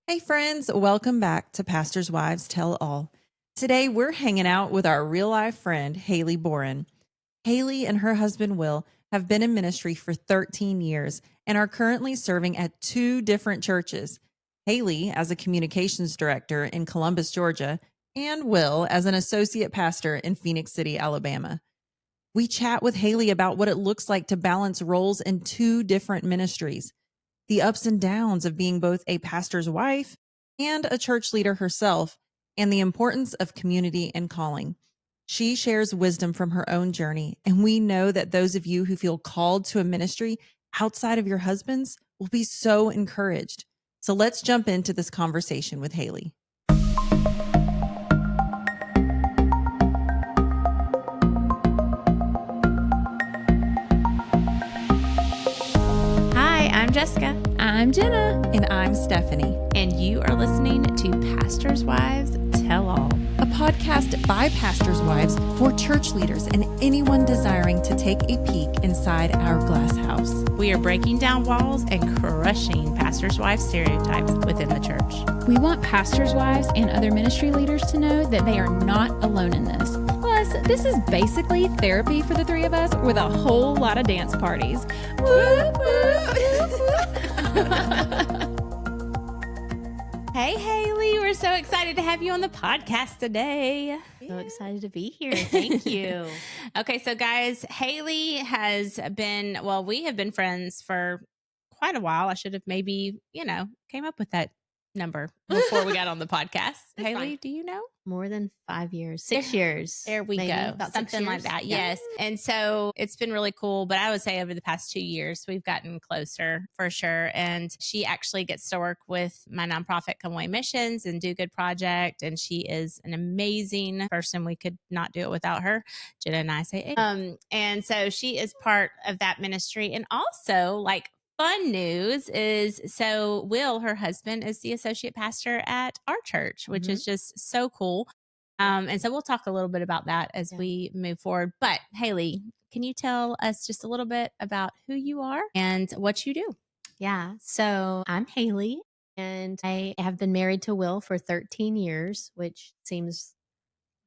Hey friends, welcome back to Pastors' Wives Tell All. Today we're hanging out with our real life friend, Haley Borin. Haley and her husband Will have been in ministry for 13 years and are currently serving at two different churches. Haley as a communications director in Columbus, Georgia, and Will as an associate pastor in Phenix City, Alabama. We chat with Haley about what it looks like to balance roles in two different ministries, the ups and downs of being both a pastor's wife and a church leader herself, and the importance of community and calling. She shares wisdom from her own journey, and we know that those of you who feel called to a ministry outside of your husband's will be so encouraged. So let's jump into this conversation with Haley. I'm Jessica. I'm Jenna. And I'm Stephanie. And you are listening to Pastors' Wives Tell All, a podcast by pastors' wives for church leaders and anyone desiring to take a peek inside our glass house. We are breaking down walls and crushing pastors' wives stereotypes within the church. We want pastors' wives and other ministry leaders to know that they are not alone in this. Plus, this is basically therapy for the three of us with a whole lot of dance parties. Whoop, whoop. Hey, Haley, we're so excited to have you on the podcast today. So excited to be here. Thank you. Okay, so guys, Haley has been, we have been friends for quite a while. I should have maybe, came up with that number before we got on the podcast. Haley, fine. Do you know? More than 5 years, 6 years. There we maybe, go. about Something like that. Yeah. Yes. And so it's been really cool. But I would say over the past 2 years, we've gotten closer for sure. And she actually gets to work with my nonprofit Come Away Missions and Do Good Project. And she is an amazing person. We could not do it without her. Jenna and I say, and so she is part of that ministry. And also fun news is, so Will, her husband, is the associate pastor at our church, which is just so cool. And so we'll talk a little bit about that as we move forward. But Haley, can you tell us just a little bit about who you are and what you do? Yeah. So I'm Haley, and I have been married to Will for 13 years, which seems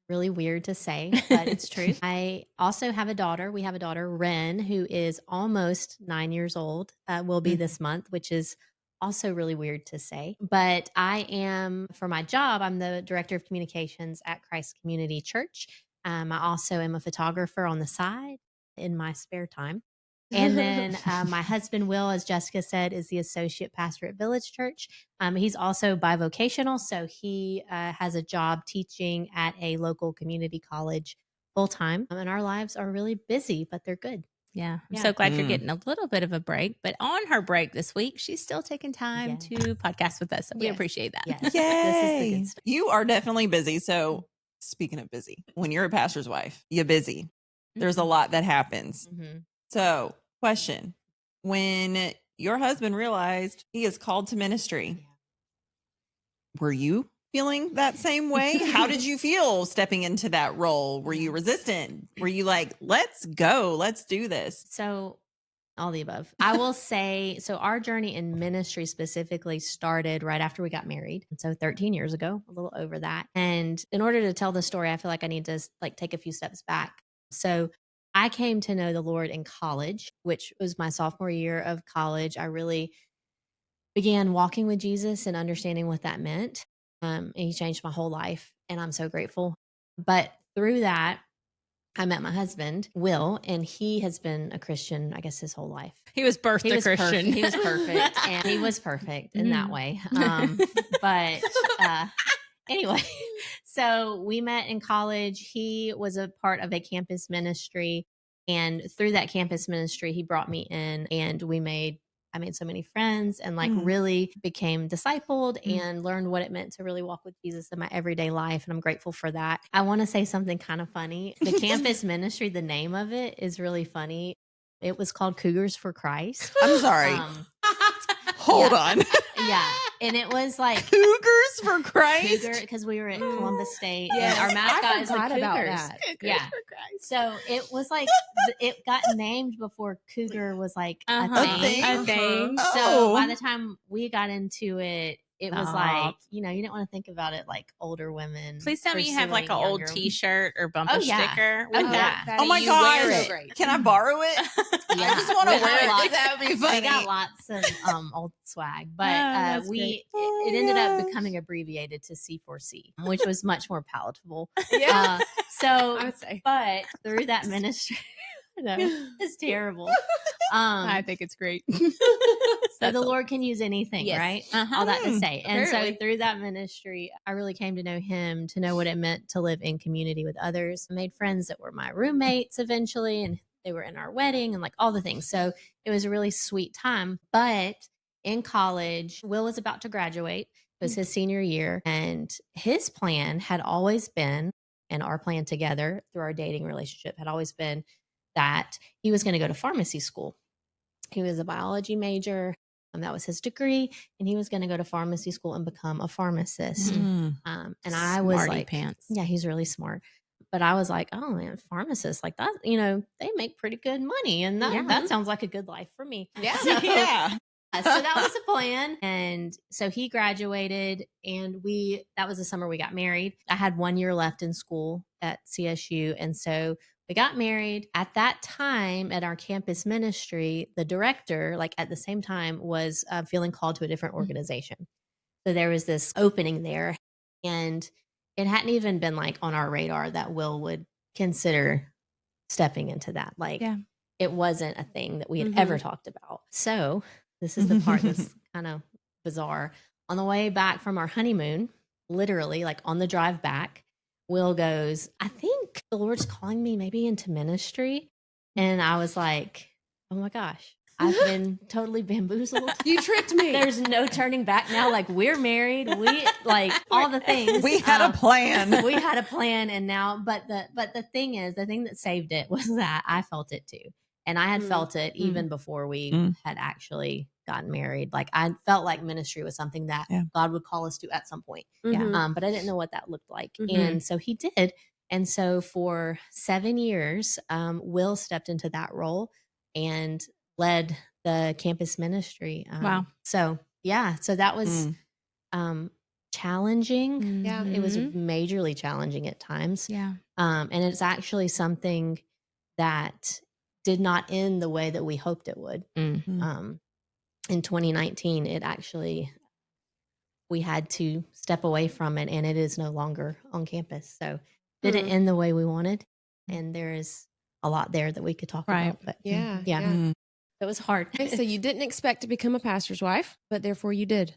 really weird to say, but it's true. I also have a daughter. We have a daughter, Ren, who is almost 9 years old, will be this month, which is also really weird to say. But I am, for my job, I'm the director of communications at Christ Community Church. I also am a photographer on the side in my spare time. And then my husband, Will, as Jessica said, is the associate pastor at Village Church. He's also bivocational, so he has a job teaching at a local community college full time. And our lives are really busy, but they're good. Yeah. I'm so glad you're getting a little bit of a break. But on her break this week, she's still taking time to podcast with us. So we appreciate that. Yes. Yay. This is the good stuff. You are definitely busy. So speaking of busy, when you're a pastor's wife, you're busy. There's a lot that happens. Mm-hmm. So question, when your husband realized he is called to ministry, were you feeling that same way? How did you feel stepping into that role? Were you resistant? Were you like, let's go, let's do this? So all the above. I will say, so our journey in ministry specifically started right after we got married. So 13 years ago, a little over that. And in order to tell the story, I feel like I need to take a few steps back. So I came to know the Lord in college, which was my sophomore year of college. I really began walking with Jesus and understanding what that meant. And he changed my whole life, and I'm so grateful. But through that, I met my husband, Will, and he has been a Christian, I guess, his whole life. He was birthed a Christian. He was perfect, and he was perfect in that way. But anyway, so we met in college. He was a part of a campus ministry, and through that campus ministry, he brought me in, and I made so many friends and really became discipled and learned what it meant to really walk with Jesus in my everyday life. And I'm grateful for that. I want to say something kind of funny. The campus ministry, the name of it is really funny. It was called Cougars for Christ. I'm sorry. Hold on. Yeah. And it was like Cougars for Christ. Because we were at Columbus State. Yes. And our mascot is the Cougars. about that. Yeah. So it was like, it got named before Cougar was like a thing. A thing. So by the time we got into it, it was like, you don't want to think about it like older women. Please tell me you have like an pursuing old younger- T-shirt or bumper Oh, yeah. sticker Oh, with yeah. that Oh my you gosh. wear So it. great. Can I borrow it? Yeah. I just want to We wear got it. lots- That would be We funny. got lots of old swag, but that's we great. Oh it my ended up gosh. becoming abbreviated to C4C, which was much more palatable. Yeah. So, I would say. but through that ministry, no, it's terrible. I think it's great. So the Lord can use anything, Yes. right? Uh-huh. All that to say. And so Apparently. through that ministry, I really came to know him, to know what it meant to live in community with others. I made friends that were my roommates eventually, and they were in our wedding and like all the things. So it was a really sweet time. But in college, Will was about to graduate. It was his senior year. And his plan had always been, and our plan together through our dating relationship had always been, that he was going to go to pharmacy school. He was a biology major. That was his degree. And he was going to go to pharmacy school and become a pharmacist. Mm. And I was Smarty like, pants. yeah, he's really smart. But I was like, oh man, pharmacists like that, they make pretty good money. And that sounds like a good life for me. Yeah. So, Yeah. so that was the plan. And so he graduated, and that was the summer we got married. I had 1 year left in school at CSU. And so we got married. At that time, at our campus ministry, the director, like at the same time, was feeling called to a different organization. So there was this opening there, and it hadn't even been like on our radar that Will would consider stepping into that. Like, it wasn't a thing that we had ever talked about. So this is the part that's kind of bizarre. On the way back from our honeymoon, literally like on the drive back, Will goes, I think the Lord's calling me maybe into ministry. And I was like, oh my gosh, I've been totally bamboozled. You tricked me. There's no turning back now. Like, we're married. We like all the things. We had a plan. We had a plan. And now, but the thing is, the thing that saved it was that I felt it too. And I had felt it even before we had actually gotten married. Like, I felt like ministry was something that God would call us to at some point. But I didn't know what that looked like. And so he did. And so for 7 years, Will stepped into that role and led the campus ministry. Wow. So that was challenging. Yeah. It was majorly challenging at times. Yeah. And it's actually something that did not end the way that we hoped it would. In 2019, it actually, we had to step away from it, and it is no longer on campus. So didn't end the way we wanted. And there is a lot there that we could talk about. But Yeah. it was hard. Okay, so you didn't expect to become a pastor's wife, but therefore you did.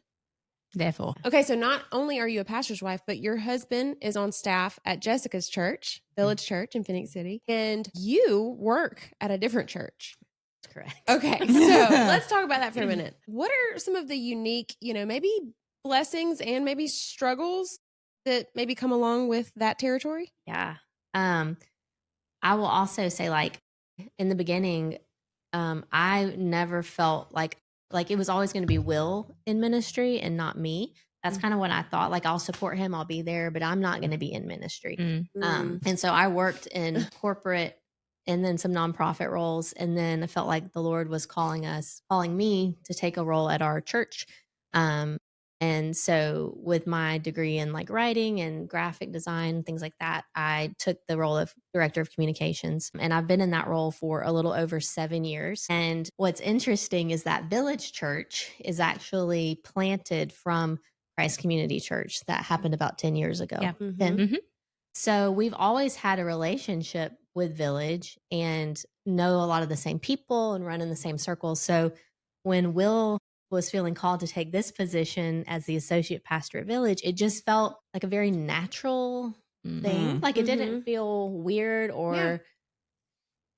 Therefore. Okay, so not only are you a pastor's wife, but your husband is on staff at Jessica's church, Village Church in Phenix City, and you work at a different church. That's correct. Okay, so let's talk about that for a minute. What are some of the unique, maybe blessings and maybe struggles that maybe come along with that territory? Yeah. I will also say, like, in the beginning, I never felt like it was always going to be Will in ministry and not me. That's kind of what I thought. Like, I'll support him, I'll be there, but I'm not going to be in ministry. And so I worked in corporate and then some nonprofit roles. And then I felt like the Lord was calling me to take a role at our church. And so with my degree in like writing and graphic design, things like that, I took the role of director of communications. And I've been in that role for a little over 7 years. And what's interesting is that Village Church is actually planted from Christ Community Church. That happened about 10 years ago. Yeah. 10. So we've always had a relationship with Village and know a lot of the same people and run in the same circles. So when Will was feeling called to take this position as the associate pastor at Village, it just felt like a very natural thing. Like, it didn't feel weird or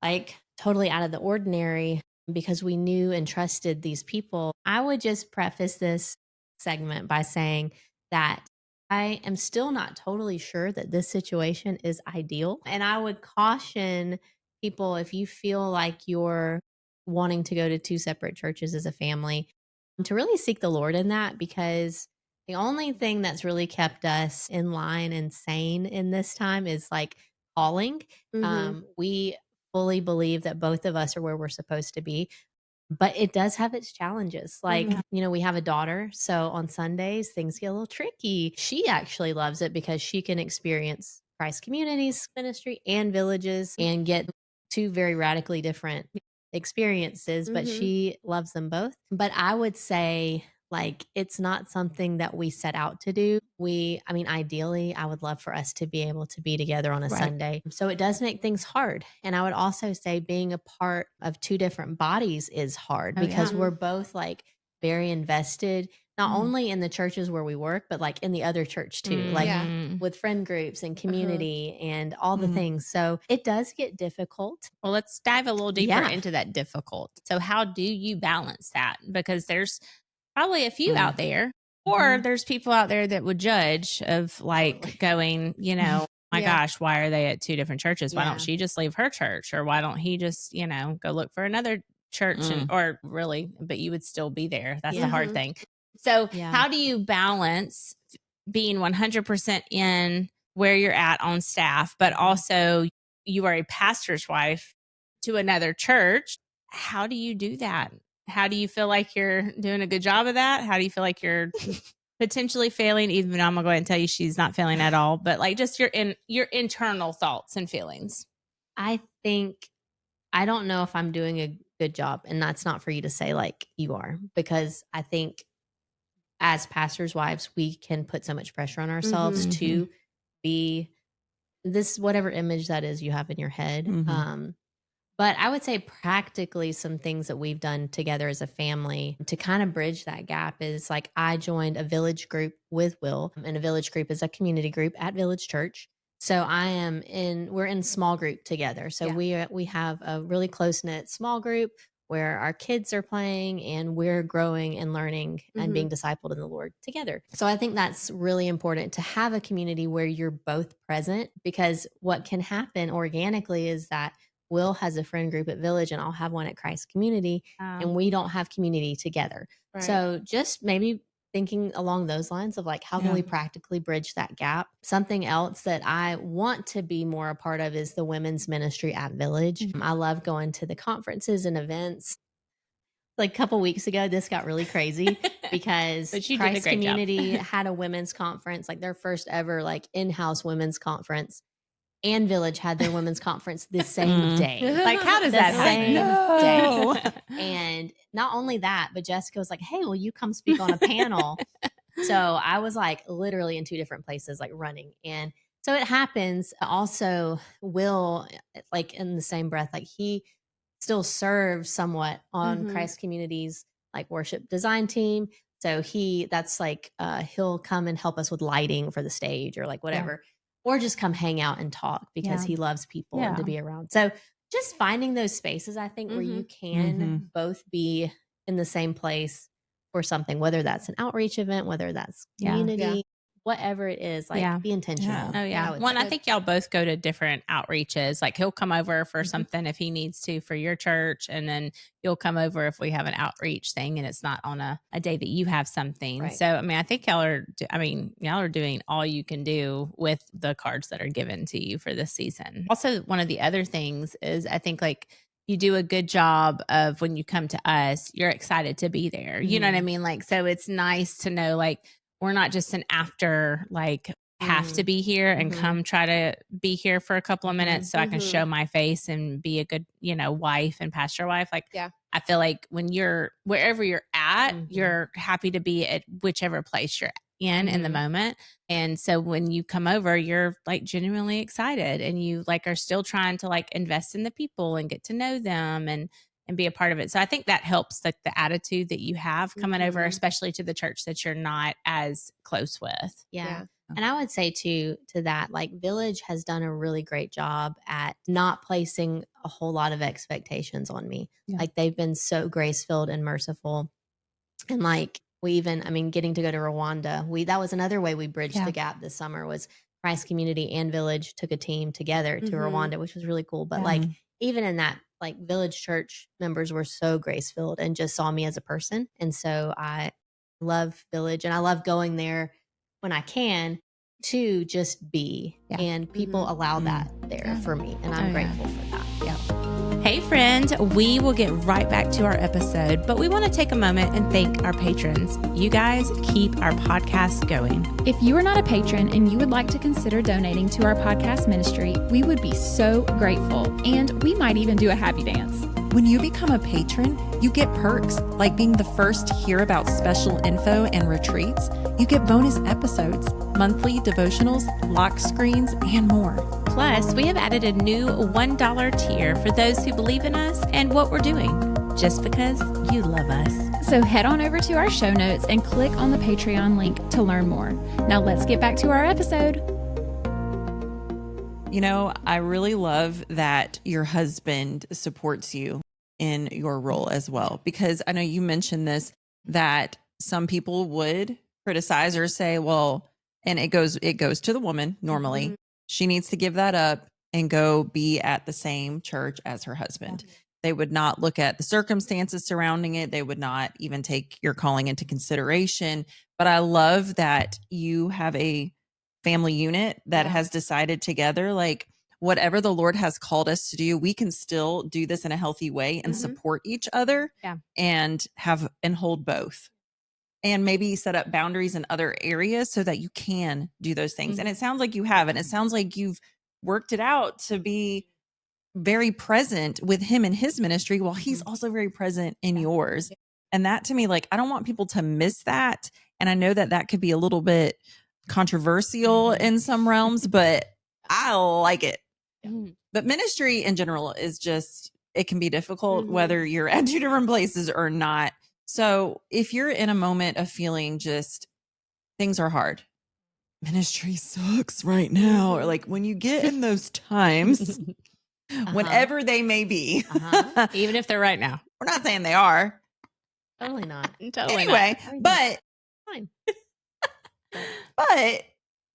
like totally out of the ordinary, because we knew and trusted these people. I would just preface this segment by saying that I am still not totally sure that this situation is ideal. And I would caution people, if you feel like you're wanting to go to two separate churches as a family, to really seek the Lord in that, because the only thing that's really kept us in line and sane in this time is like calling. We fully believe that both of us are where we're supposed to be. But it does have its challenges. Like, we have a daughter. So on Sundays, things get a little tricky. She actually loves it because she can experience Christ Communities Ministry and Villages and get two very radically different experiences, but she loves them both. But I would say, like, it's not something that we set out to do. Ideally, I would love for us to be able to be together on a Sunday. So it does make things hard. And I would also say being a part of two different bodies is hard because we're both like very invested, not only in the churches where we work, but like in the other church too, like with friend groups and community and all the things. So it does get difficult. Well, let's dive a little deeper into that difficult. So how do you balance that? Because there's probably a few out there, or there's people out there that would judge of like going, my gosh, why are they at two different churches? Why don't she just leave her church? Or why don't he just, go look for another church but you would still be there. That's the hard thing. So how do you balance being 100% in where you're at on staff, but also you are a pastor's wife to another church? How do you do that? How do you feel like you're doing a good job of that? How do you feel like you're potentially failing? Even though I'm gonna go ahead and tell you she's not failing at all, but like just your internal thoughts and feelings. I think I don't know if I'm doing a good job, and that's not for you to say like you are, because I think as pastors' wives, we can put so much pressure on ourselves to be this whatever image that is you have in your head. But I would say practically some things that we've done together as a family to kind of bridge that gap is like I joined a village group with Will, and a village group is a community group at Village Church. So we're in small group together. So we have a really close-knit small group where our kids are playing and we're growing and learning and being discipled in the Lord together. So I think that's really important to have a community where you're both present, because what can happen organically is that Will has a friend group at Village and I'll have one at Christ Community, and we don't have community together. Right. So just maybe thinking along those lines of like, how can we practically bridge that gap? Something else that I want to be more a part of is the women's ministry at Village. I love going to the conferences and events. Like a couple weeks ago, this got really crazy because Christ Community had a women's conference, like their first ever like in-house women's conference. And Village had their women's conference the same day. Like, how does that happen? Day. And not only that, but Jessica was like, hey, will you come speak on a panel? So I was like literally in two different places, like running. And so it happens. Also, Will, like in the same breath, like he still serves somewhat on Christ Community's like worship design team. So that's like, he'll come and help us with lighting for the stage or like whatever. Yeah. Or just come hang out and talk because he loves people and to be around. So just finding those spaces, I think, where you can both be in the same place for something, whether that's an outreach event, whether that's community, whatever it is, like be intentional. Oh yeah. I think y'all both go to different outreaches. Like he'll come over for something if he needs to for your church. And then you'll come over if we have an outreach thing and it's not on a day that you have something. Right. So, I think y'all are doing all you can do with the cards that are given to you for this season. Also, one of the other things is I think like you do a good job of when you come to us, you're excited to be there. You know what I mean? Like, so it's nice to know like, we're not just an after, like, have to be here and come try to be here for a couple of minutes so I can show my face and be a good, wife and pastor wife. Like, I feel like when you're wherever you're at, you're happy to be at whichever place you're in the moment. And so when you come over, you're like genuinely excited and you like are still trying to like invest in the people and get to know them and be a part of it. So I think that helps like the attitude that you have coming over, especially to the church that you're not as close with. Yeah. And I would say to that, like Village has done a really great job at not placing a whole lot of expectations on me. Yeah. Like they've been so grace-filled and merciful. And like we even, getting to go to Rwanda, that was another way we bridged the gap this summer was Christ Community and Village took a team together to Rwanda, which was really cool. But like even in that, like Village Church members were so grace-filled and just saw me as a person. And so I love Village and I love going there when I can to just be. And people allow that there for me. And I'm grateful for that. Yeah. Hey, friend, we will get right back to our episode, but we want to take a moment and thank our patrons. You guys keep our podcast going. If you are not a patron and you would like to consider donating to our podcast ministry, we would be so grateful, and we might even do a happy dance. When you become a patron, you get perks like being the first to hear about special info and retreats. You get bonus episodes, monthly devotionals, lock screens, and more. Plus, we have added a new $1 tier for those who believe in us and what we're doing, just because you love us. So head on over to our show notes and click on the Patreon link to learn more. Now let's get back to our episode. You know, I really love that your husband supports you in your role as well, because I know you mentioned this, that some people would criticize or say, well, and it goes to the woman normally. Mhm. She needs to give that up and go be at the same church as her husband. They would not look at the circumstances surrounding it. They would not even take your calling into consideration. But I love that you have a family unit that Yeah. has decided together, like, whatever the Lord has called us to do, we can still do this in a healthy way and Mhm. support each other Yeah. and hold both. And maybe set up boundaries in other areas so that you can do those things. And it sounds like you have, and it sounds like you've worked it out to be very present with him in his ministry while he's also very present in yours. And that to me, like, I don't want people to miss that. And I know that that could be a little bit controversial in some realms, but I like it. Mhm. But ministry in general is just, it can be difficult Mhm. whether you're at two different places or not. So if you're in a moment of feeling just things are hard, ministry sucks right now, or like when you get in those times, whenever they may be, Even if they're right now. we're not saying they are. Totally not. Totally Anyway, Everything's but fine. but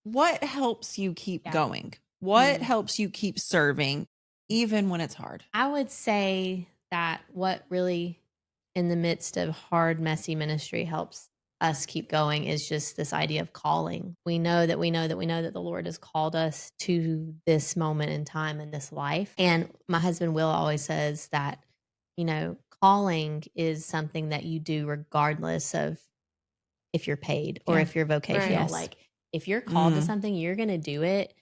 what helps you keep Yeah. going? What Mm. helps you keep serving even when it's hard? I would say that what really, in the midst of hard, messy ministry, helps us keep going is just this idea of calling. We know that the Lord has called us to this moment in time in this life. And my husband Will always says that, calling is something that you do regardless of if you're paid or Yeah. if you're vocational. Right. Yes. Like, if you're called to Mm. something, you're going to do it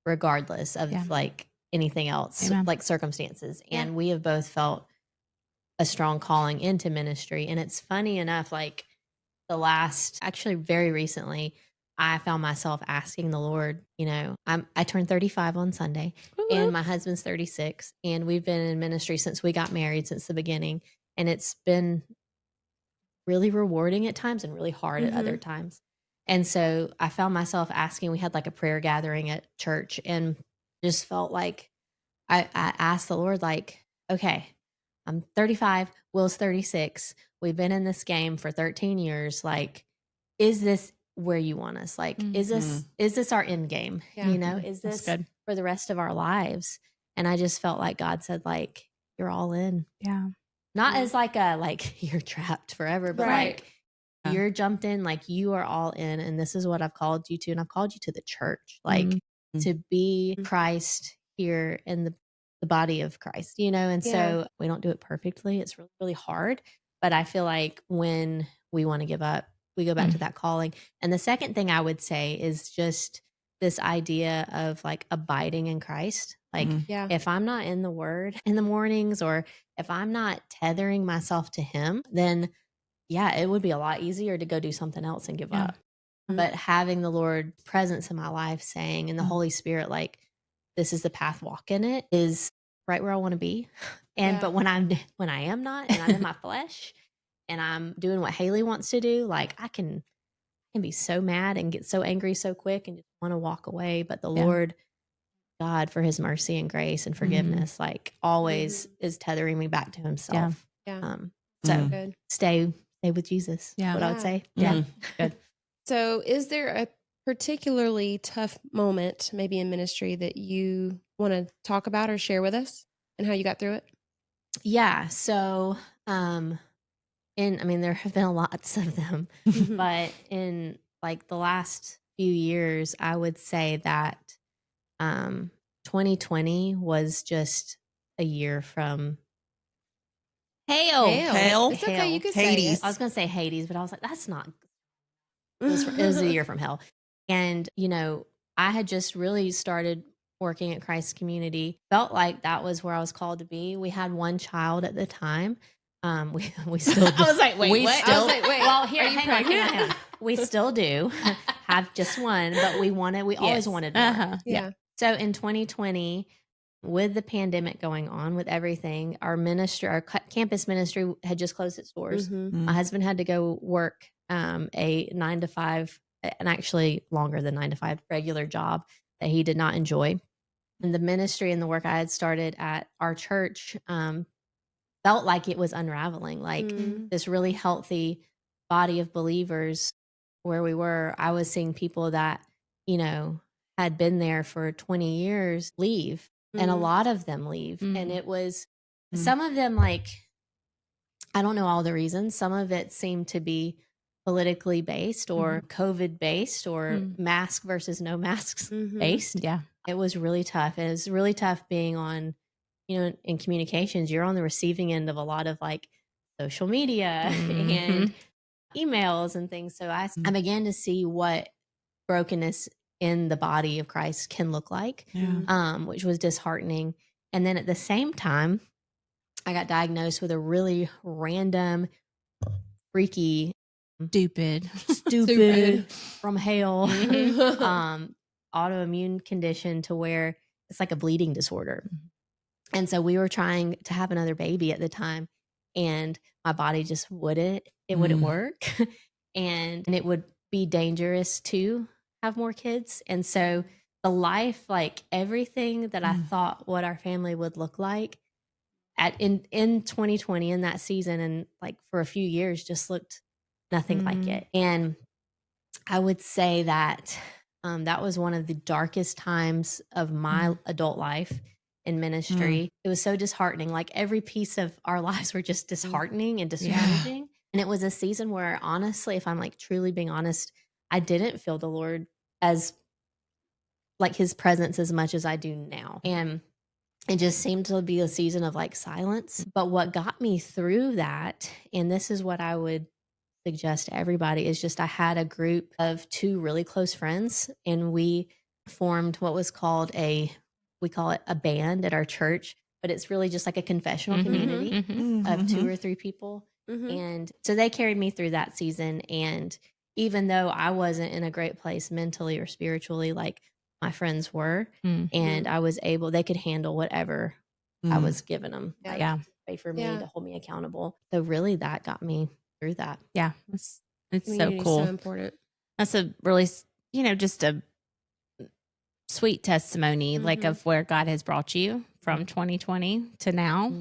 regardless of Yeah. like anything else, Amen. like circumstances. Yeah. And we have both felt a strong calling into ministry. And it's funny enough, like actually very recently, I found myself asking the Lord, I turned 35 on Sunday and my husband's 36, and we've been in ministry since we got married, since the beginning. And it's been really rewarding at times and really hard at other times. And so I found myself asking, we had like a prayer gathering at church, and just felt like I asked the Lord, like, okay, I'm 35, Will's 36. We've been in this game for 13 years. Like, is this where you want us? Like, is this our end game? Yeah. Is That's this good. for the rest of our lives? And I just felt like God said, like, you're all in. Yeah. Not as like you're trapped forever, but Right. like Yeah. you're jumped in, like you are all in, and this is what I've called you to, and I've called you to the church, like to be Christ here in the body of Christ, and Yeah. so we don't do it perfectly. It's really, really hard, but I feel like when we want to give up, we go back to that calling. And the second thing I would say is just this idea of like abiding in Christ. Like, Yeah. if I'm not in the word in the mornings, or if I'm not tethering myself to him, then yeah, it would be a lot easier to go do something else and give Yeah. up. But having the Lord presence in my life, saying, and the Holy Spirit, like, this is the path, walk in it, is right where I want to be. And Yeah. but when I am not, and I'm in my flesh, and I'm doing what Haley wants to do, like I can be so mad and get so angry so quick and just want to walk away. But the Lord God, for his mercy and grace and forgiveness, like always is tethering me back to himself. Yeah. So Good. stay with Jesus. Yeah. What I would say. Yeah. Good. So, is there a particularly tough moment, maybe in ministry, that you want to talk about or share with us, and how you got through it? Yeah. So, there have been lots of them, but in like the last few years, I would say that 2020 was just a year from Hell? It's okay. You can Hades. say I was going to say Hades, but I was like, that's not. It was a year from hell. And, I had just really started working at Christ Community. Felt like that was where I was called to be. We had one child at the time. We still do. I was like, wait, we what? Still, I was like, wait, well, here, are you hang on, pregnant? hang on. We still do have just one, but we always wanted more. Uh-huh. Yeah. So in 2020, with the pandemic going on, with everything, our ministry, our campus ministry had just closed its doors. Mhm. My husband had to go work a 9 to 5, and actually longer than 9 to 5 regular job that he did not enjoy. And the ministry and the work I had started at our church felt like it was unraveling, like this really healthy body of believers where we were. I was seeing people that, had been there for 20 years leave, and a lot of them leave. And it was some of them, like, I don't know all the reasons. Some of it seemed to be politically based or COVID based or mask versus no masks based. Yeah. It was really tough. And it was really tough being on, in communications. You're on the receiving end of a lot of like social media and emails and things. So I began to see what brokenness in the body of Christ can look like, which was disheartening. And then at the same time, I got diagnosed with a really random, freaky, Stupid from hell, autoimmune condition to where it's like a bleeding disorder. And so we were trying to have another baby at the time, and my body just wouldn't work. and it would be dangerous to have more kids. And so the life, like everything that I thought what our family would look like in 2020 in that season, and like for a few years just looked nothing like it. And I would say that that was one of the darkest times of my adult life in ministry. It was so disheartening. Like every piece of our lives were just disheartening and discouraging. And it was a season where, honestly, if I'm like truly being honest, I didn't feel the Lord as like his presence as much as I do now. And it just seemed to be a season of like silence. But what got me through that, and this is what I would suggest to everybody, is just I had a group of 2 really close friends, and we formed what was called we call it a band at our church, but it's really just like a confessional community of 2 or 3 people. And so they carried me through that season. And even though I wasn't in a great place mentally or spiritually, like my friends were, and I was able, they could handle whatever I was giving them. Yeah. Pray for me to hold me accountable. So really that got me through that. Yeah. It's so Community's cool. so important. That's a really, just a sweet testimony, like of where God has brought you from 2020 to now,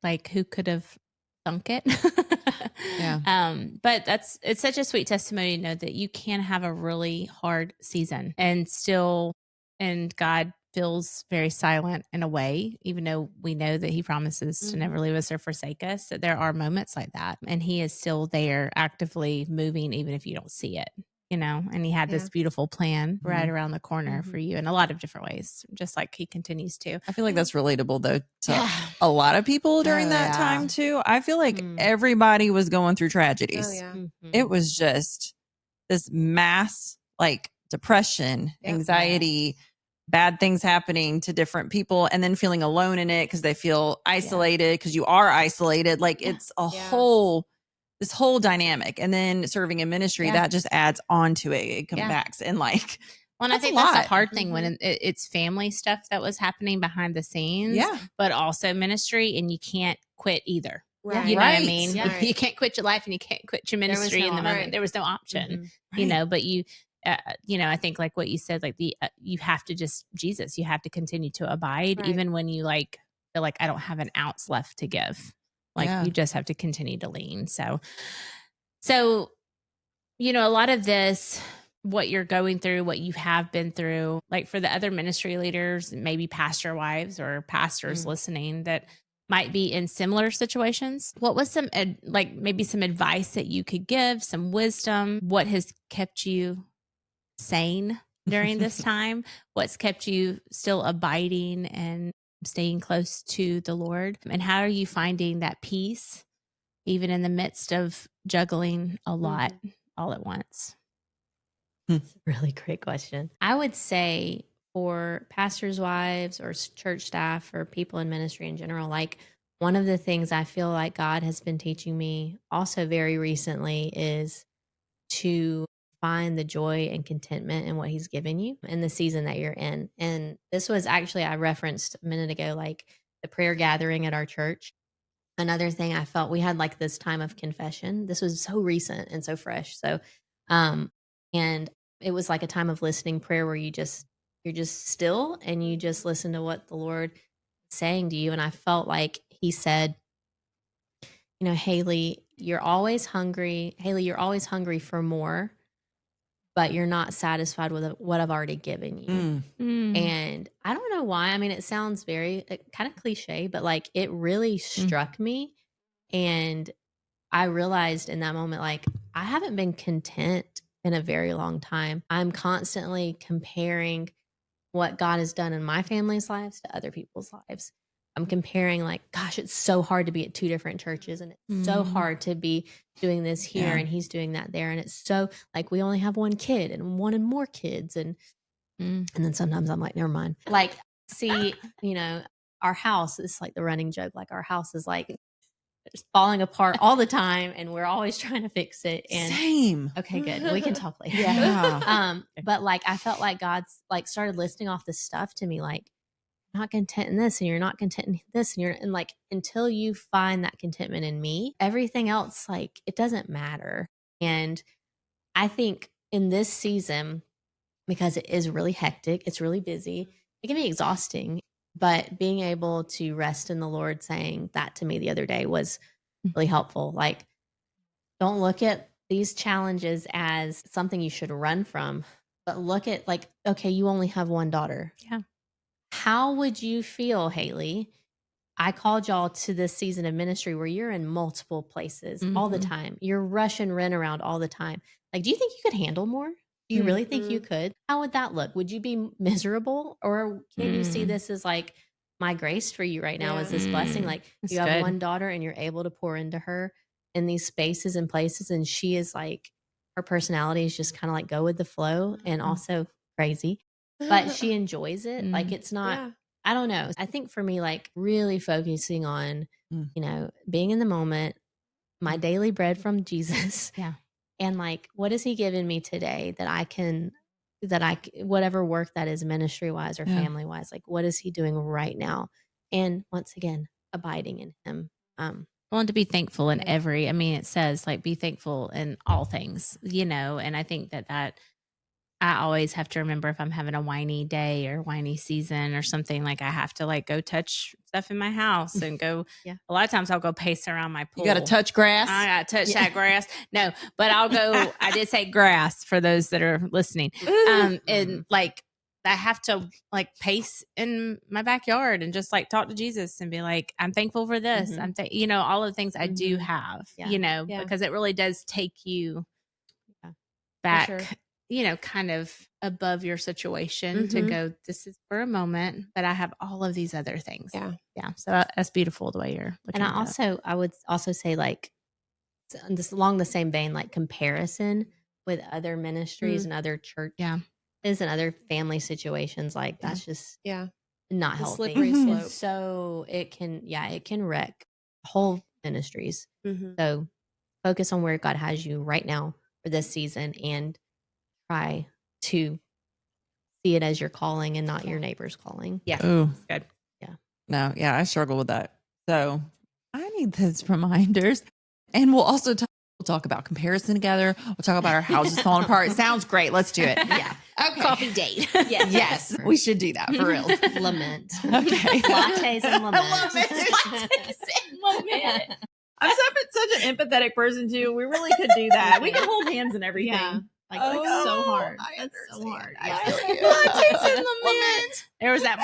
like who could have thunk it? But it's such a sweet testimony to know that you can have a really hard season and God feels very silent in a way, even though we know that he promises to never leave us or forsake us, that there are moments like that. And he is still there actively moving, even if you don't see it, and he had this beautiful plan right around the corner for you in a lot of different ways, just like he continues to. I feel like that's relatable though to a lot of people during that time too. I feel like everybody was going through tragedies. Oh yeah. It was just this mass like depression, anxiety, bad things happening to different people, and then feeling alone in it because they feel isolated because you are isolated. Like it's a this whole dynamic. And then serving in ministry, that just adds on to it. It comes back and like, well, and I think that's a hard thing when it's family stuff that was happening behind the scenes, but also ministry, and you can't quit either. Right. You know what I mean? Right. You can't quit your life and you can't quit your ministry in the moment. There was no option, but you, I think like what you said, like you have to you have to continue to abide even when you like feel like I don't have an ounce left to give. Like you just have to continue to lean. So, a lot of this, what you're going through, what you have been through, like for the other ministry leaders, maybe pastor wives or pastors listening that might be in similar situations, what was some maybe some advice that you could give, some wisdom? What has kept you sane during this time? What's kept you still abiding and staying close to the Lord? And how are you finding that peace, even in the midst of juggling a lot all at once? That's a really great question. I would say for pastors' wives or church staff or people in ministry in general, like one of the things I feel like God has been teaching me also very recently is to find the joy and contentment in what he's given you in the season that you're in. And this was actually, I referenced a minute ago, like the prayer gathering at our church. Another thing I felt, we had like this time of confession. This was so recent and so fresh. So, and it was like a time of listening prayer where you're just still and you just listen to what the Lord is saying to you. And I felt like he said, Haley, you're always hungry. Haley, you're always hungry for more, but you're not satisfied with what I've already given you. And I don't know why. I mean, it sounds very kind of cliche, but like it really struck me. And I realized in that moment, like I haven't been content in a very long time. I'm constantly comparing what God has done in my family's lives to other people's lives. I'm comparing like, gosh, it's so hard to be at 2 different churches and it's so hard to be doing this here and he's doing that there. And it's so like, we only have 1 kid and wanted more kids. And then sometimes I'm like, never mind. Like, see, our house is like the running joke. Like our house is like just falling apart all the time and we're always trying to fix it. And Same. okay, good. We can talk later. Yeah. But like, I felt like God's like started listing off this stuff to me, like, not content in this and you're not content in this and like until you find that contentment in me, everything else, like it doesn't matter. And I think in this season, because it is really hectic, it's really busy, it can be exhausting, but being able to rest in the Lord, saying that to me the other day was really helpful. Like, don't look at these challenges as something you should run from, but look at like, okay, you only have 1 daughter. Yeah. How would you feel, Haley? I called y'all to this season of ministry where you're in multiple places all the time. You're rushing Ren around all the time. Like, do you think you could handle more? Do you really think you could? How would that look? Would you be miserable? Or can you see this as like my grace for you right now is this blessing? Like That's you have good. 1 daughter and you're able to pour into her in these spaces and places. And she is like, her personality is just kind of like go with the flow and also crazy, but she enjoys it. Like it's not, I don't know. I think for me, like really focusing on, being in the moment, my daily bread from Jesus. Yeah. And like, what has he given me today whatever work that is ministry wise or family wise, like what is he doing right now? And once again, abiding in him. Well, and to be thankful in it says like be thankful in all things, and I think that I always have to remember if I'm having a whiny day or whiny season or something, like I have to like go touch stuff in my house and go. A lot of times I'll go pace around my pool. You got to touch grass. I got to touch that grass. No, but I'll go. I did say grass for those that are listening. And like I have to like pace in my backyard and just like talk to Jesus and be like, I'm thankful for this. I'm all of the things I do have, because it really does take you back. Kind of above your situation to go, this is for a moment, but I have all of these other things. Yeah. Yeah. So that's beautiful the way you're looking And at it. I would also say like this along the same vein, like comparison with other ministries and other churches and other family situations. Like that's just not healthy. Slippery slope. So it can wreck whole ministries. So focus on where God has you right now for this season and try to see it as your calling and not your neighbor's calling. Yeah. Oh, good. Yeah. No, yeah, I struggle with that. So I need those reminders. And we'll also talk about comparison together. We'll talk about our houses falling apart. It sounds great. Let's do it. Yeah. Okay. Coffee date. Yes, we should do that for real. Lament. Okay. Lattes and lament. Lament. I'm such an empathetic person too. We really could do that. We can hold hands and everything. Yeah. Like, Oh, that's so hard. I That's so hard. I Yeah. feel you. Lattes and lament. There was that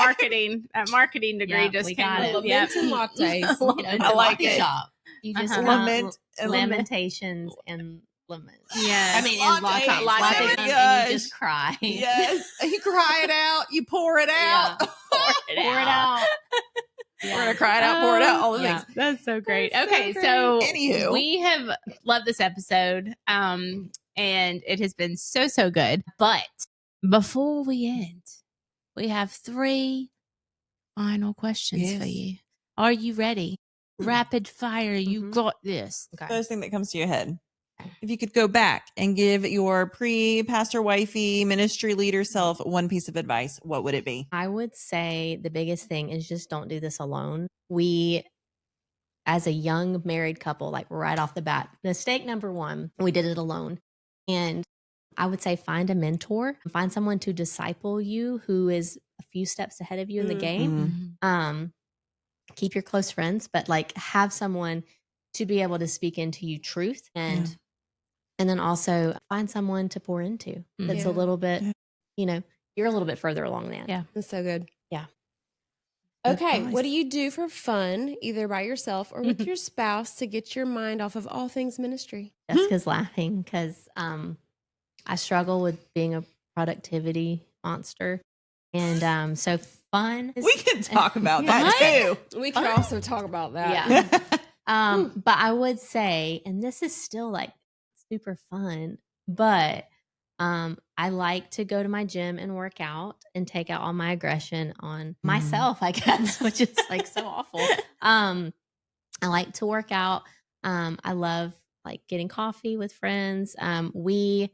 marketing degree Yeah, just we came got up. it. Yep. Laments and lattes. It's I a like coffee it. shop. You just Lament and lamentations and lament. Yes. I mean, and Lattes. lattes, Oh my and you gosh. just cry. Yes. You cry it out. You pour it out. Yeah. Pour it out. We're going to cry it out, pour it out, all the things. That's so great. That's so Okay, great. so Anywho. we have loved this episode, and it has been so good. But before we end, we have 3 final questions for Yes. you. Are you ready? Rapid fire. You Mhm. got this. Okay. First thing that comes to your head. If you could go back and give your pre-pastor wifey ministry leader self one piece of advice, what would it be? I would say the biggest thing is just don't do this alone. We, as a young married couple, like right off the bat, mistake number 1, we did it alone. And I would say find a mentor, find someone to disciple you who is a few steps ahead of you in the game. Mhm. Keep your close friends, but like have someone to be able to speak into you truth and then also find someone to pour into that's Yeah. a little bit, Yeah. you're a little bit further along than. Yeah. That's so good. Yeah. Okay, Advice. what do you do for fun, either by yourself or with your spouse, to get your mind off of all things ministry? Jessica's laughing because I struggle with being a productivity monster. And so fun. We can talk about Yeah. that too. We could also talk about that. Yeah. But I would say, and this is still like super fun, but I like to go to my gym and work out and take out all my aggression on myself, I guess, which is like so awful. I like to work out. I love like getting coffee with friends. We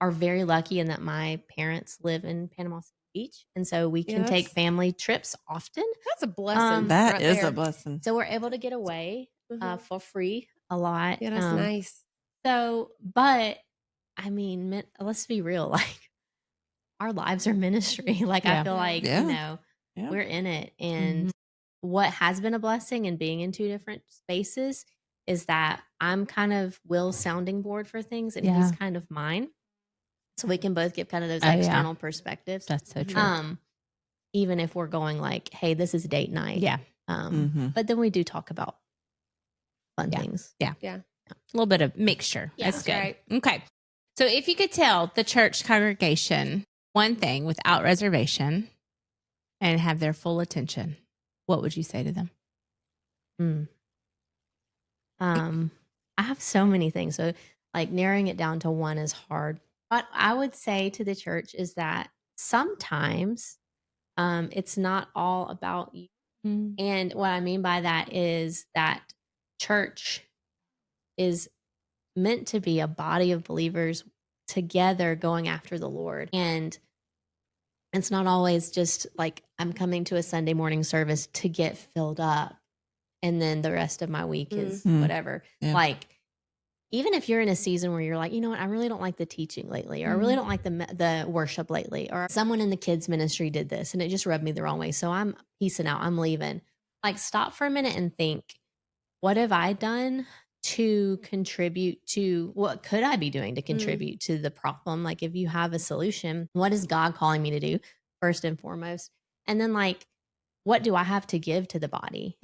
are very lucky in that my parents live in Panama City Beach. And so we can take that's- family trips often. That's a blessing. That right is there. a blessing. So we're able to get away Mhm. for free a lot. Yeah, that's nice. So, but I mean, let's be real. Like our lives are ministry. Like Yeah. I feel like, Yeah. Yeah. we're in it. And what has been a blessing in being in 2 different spaces is that I'm kind of Will's sounding board for things and he's kind of mine. So we can both give kind of those Oh, yeah. external perspectives. That's so true. Even if we're going like, hey, this is date night. Yeah. Mhm. But then we do talk about fun things. A little bit of mixture. Yeah. That's good. Right. Okay. So if you could tell the church congregation one thing without reservation and have their full attention, what would you say to them? I have so many things. So like narrowing it down to one is hard. What I would say to the church is that sometimes it's not all about you. And what I mean by that is that church is meant to be a body of believers together going after the Lord. And it's not always just like I'm coming to a Sunday morning service to get filled up and then the rest of my week is whatever. Yeah. Like even if you're in a season where you're like, you know what, I really don't like the teaching lately, or I really don't like the worship lately, or someone in the kids ministry did this and it just rubbed me the wrong way. So I'm peacing out, I'm leaving. Like stop for a minute and think, what have I done to contribute to, what could I be doing to contribute to the problem? Like if you have a solution, what is God calling me to do first and foremost? And then like, what do I have to give to the body?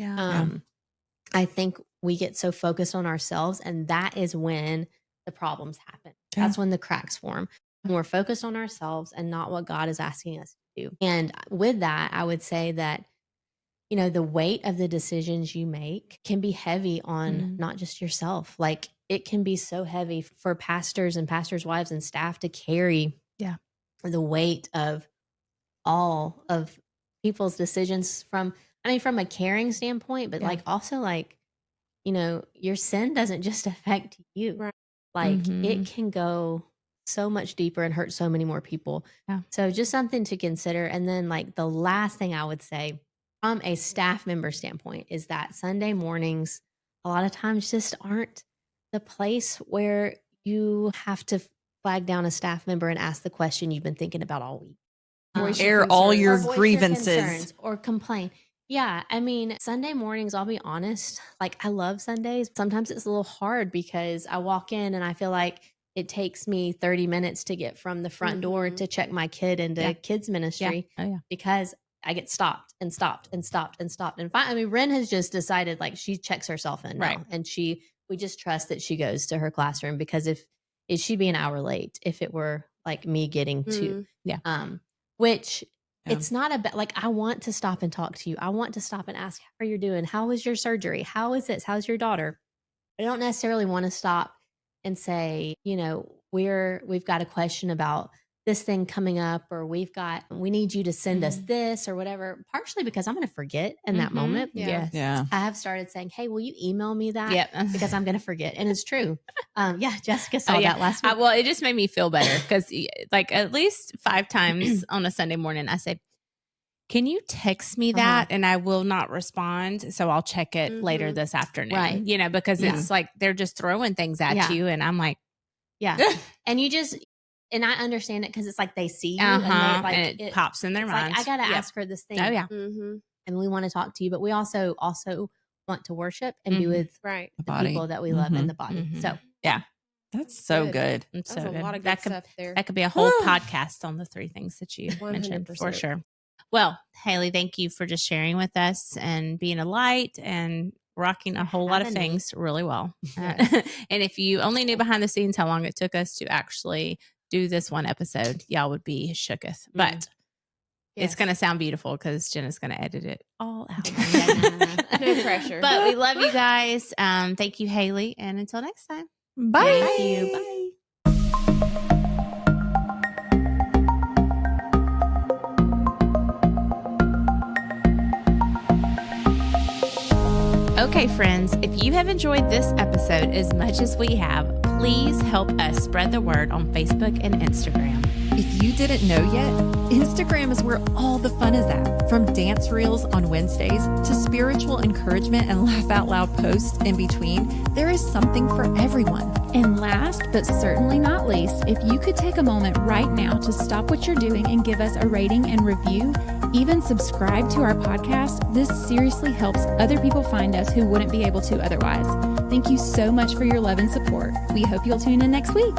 I think we get so focused on ourselves, and that is when the problems happen. Yeah. That's when the cracks form. When we're focused on ourselves and not what God is asking us to do. And with that, I would say that, you know, the weight of the decisions you make can be heavy on not just yourself. Like it can be so heavy for pastors and pastors' wives and staff to carry the weight of all of people's decisions from a caring standpoint, but like also like, you know, your sin doesn't just affect you. Right. Like it can go so much deeper and hurt so many more people. Yeah. So just something to consider. And then like the last thing I would say from a staff member standpoint is that Sunday mornings a lot of times just aren't the place where you have to flag down a staff member and ask the question you've been thinking about all week. Air all your Or voice grievances. concerns or complain. Yeah, I mean, Sunday mornings, I'll be honest, like I love Sundays. Sometimes it's a little hard because I walk in and I feel like it takes me 30 minutes to get from the front door to check my kid into kids ministry because I get stopped and stopped and stopped and stopped. And finally, I mean, Ren has just decided like she checks herself in now, and we just trust that she goes to her classroom because if she'd be an hour late if it were like me getting to, which Yeah. It's not about like, I want to stop and talk to you. I want to stop and ask how you're doing. How was your surgery? How is this? How's your daughter? I don't necessarily want to stop and say, we've got a question about this thing coming up, or we need you to send us this or whatever, partially because I'm going to forget in that moment. Yeah. Yeah. I have started saying, hey, will you email me that? Yep. Because I'm going to forget. And it's true. Jessica saw that last week. Well, it just made me feel better because like at least 5 times on a Sunday morning, I say, can you text me that? And I will not respond. So I'll check it later this afternoon, Right. Because it's like, they're just throwing things at you. And I'm like, and and I understand it because it's like they see you and it pops in their minds. Like, I got to ask her this thing. Oh, yeah. And we want to talk to you, but we also want to worship and be with the people that we love in the body. So, yeah. That's so good. It's That's so a good. lot of good stuff there. That could be a whole podcast on the 3 things that you mentioned for 100%. sure. Well, Haley, thank you for just sharing with us and being a light and rocking a whole lot of things really well. And if you only knew behind the scenes how long it took us to actually do this one episode, y'all would be shooketh. But it's going to sound beautiful because Jenna's going to edit it all out. No pressure. But we love you guys. Thank you, Haley. And until next time. Bye. Thank you. Bye. Okay, friends, if you have enjoyed this episode as much as we have, please help us spread the word on Facebook and Instagram. If you didn't know yet, Instagram is where all the fun is at. From dance reels on Wednesdays to spiritual encouragement and laugh out loud posts in between, there is something for everyone. And last but certainly not least, if you could take a moment right now to stop what you're doing and give us a rating and review, even subscribe to our podcast, this seriously helps other people find us who wouldn't be able to otherwise. Thank you so much for your love and support. We hope you'll tune in next week.